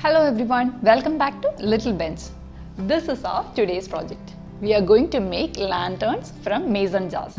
Hello everyone, welcome back to Little Bench. This is our today's project. We are going to make lanterns from mason jars.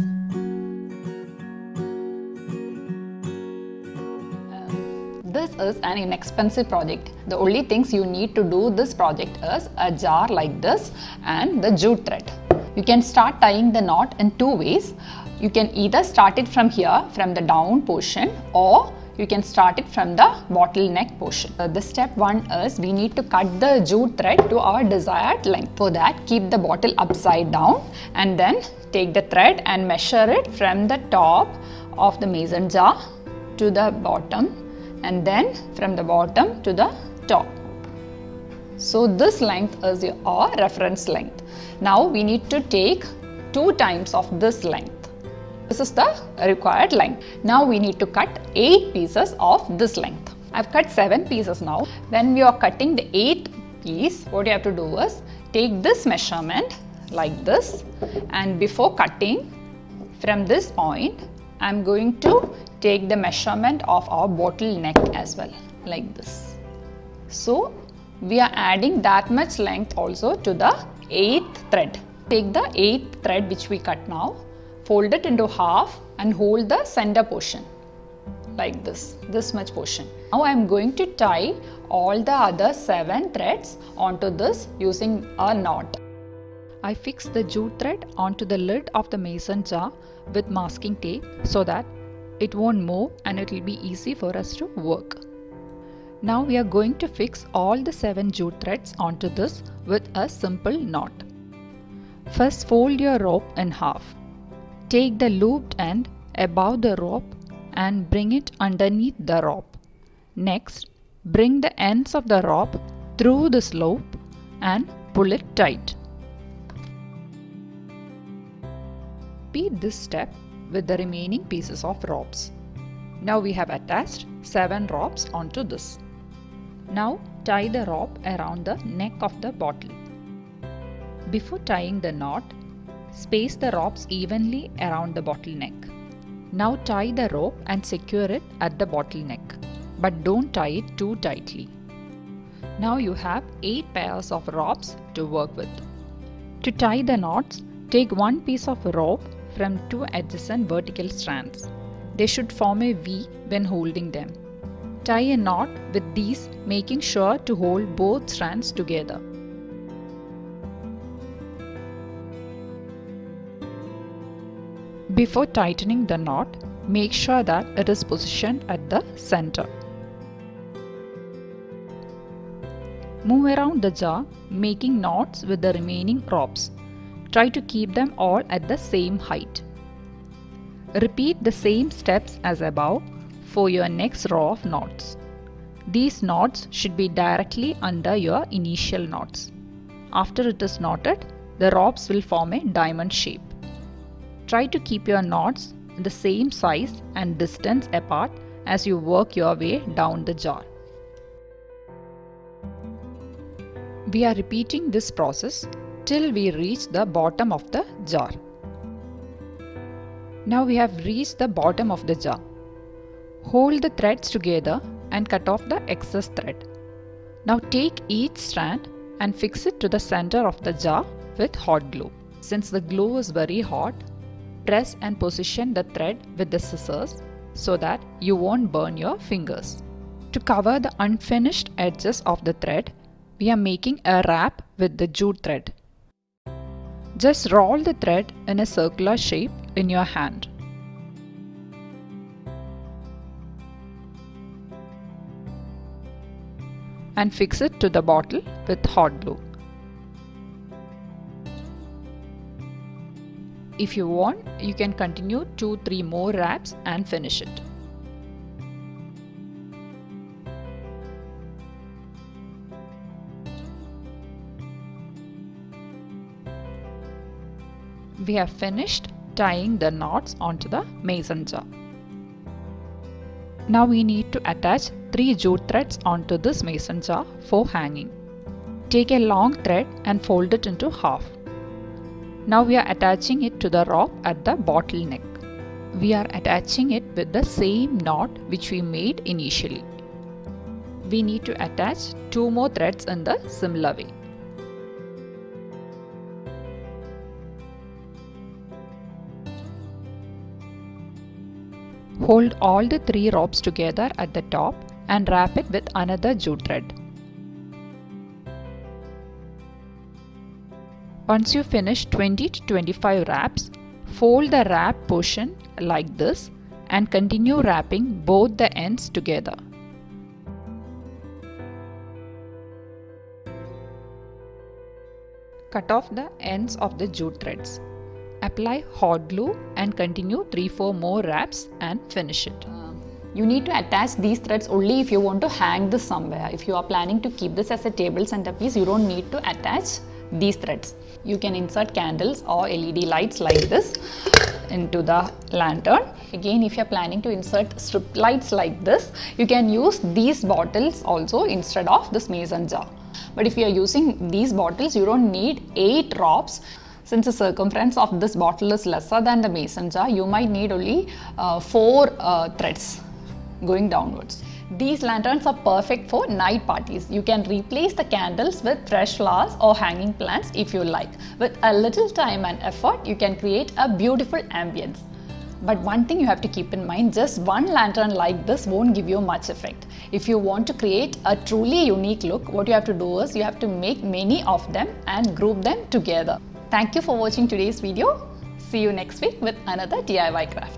This is an inexpensive project. The only things you need to do this project is a jar like this and the jute thread. You can start tying the knot in two ways. You can either start it from here, from the down portion, or you can start it from the bottleneck portion. The step one is we need to cut the jute thread to our desired length. For that, keep the bottle upside down and then take the thread and measure it from the top of the mason jar to the bottom, and then from the bottom to the top. So this length is our reference length. Now we need to take 2 times of this length. This is the required length. Now we need to cut 8 pieces of this length. I've cut 7 pieces now. When we are cutting the 8th piece, what you have to do is take this measurement like this, and before cutting from this point, I'm going to take the measurement of our bottleneck as well, like this. So we are adding that much length also to the 8th thread. Take the 8th thread which we cut now, fold it into half and hold the center portion like this much portion. Now I am going to tie all the other 7 threads onto this using a knot. I fixed the jute thread onto the lid of the mason jar with masking tape so that it won't move and it will be easy for us to work. Now we are going to fix all the 7 jute threads onto this with a simple knot. First, fold your rope in half. Take the looped end above the rope and bring it underneath the rope. Next, bring the ends of the rope through this loop and pull it tight. Repeat this step with the remaining pieces of ropes. Now we have attached 7 ropes onto this. Now tie the rope around the neck of the bottle. Before tying the knot, space the ropes evenly around the bottleneck. Now tie the rope and secure it at the bottleneck, but don't tie it too tightly. Now you have 8 pairs of ropes to work with. To tie the knots, take one piece of rope from 2 adjacent vertical strands. They should form a V when holding them. Tie a knot with these, making sure to hold both strands together. Before tightening the knot, make sure that it is positioned at the center. Move around the jar, making knots with the remaining ropes. Try to keep them all at the same height. Repeat the same steps as above for your next row of knots. These knots should be directly under your initial knots. After it is knotted, the ropes will form a diamond shape. Try to keep your knots the same size and distance apart as you work your way down the jar. We are repeating this process till we reach the bottom of the jar. Now we have reached the bottom of the jar. Hold the threads together and cut off the excess thread. Now take each strand and fix it to the center of the jar with hot glue. Since the glue is very hot, press and position the thread with the scissors so that you won't burn your fingers. To cover the unfinished edges of the thread, we are making a wrap with the jute thread. Just roll the thread in a circular shape in your hand. And fix it to the bottle with hot glue. If you want, you can continue 2-3 more wraps and finish it. We have finished tying the knots onto the mason jar. Now we need to attach 3 jute threads onto this mason jar for hanging. Take a long thread and fold it into half. Now we are attaching it to the rope at the bottleneck. We are attaching it with the same knot which we made initially. we need to attach 2 more threads in the similar way. Hold all the 3 ropes together at the top and wrap it with another jute thread. Once you finish 20 to 25 wraps, fold the wrap portion like this and continue wrapping both the ends together. Cut off the ends of the jute threads. Apply hot glue and continue 3-4 more wraps and finish it. You need to attach these threads only if you want to hang this somewhere. If you are planning to keep this as a table centerpiece, you don't need to attach these threads. You can insert candles or LED lights like this into the lantern. Again, if you are planning to insert strip lights like this, you can use these bottles also instead of this mason jar. But if you are using these bottles, you don't need 8 ropes. Since the circumference of this bottle is lesser than the mason jar, you might need only 4 threads going downwards. These lanterns are perfect for night parties. You can replace the candles with fresh flowers or hanging plants if you like. With a little time and effort, you can create a beautiful ambience. But one thing you have to keep in mind, just one lantern like this won't give you much effect. If you want to create a truly unique look, what you have to do is you have to make many of them and group them together. Thank you for watching today's video. See you next week with another DIY craft.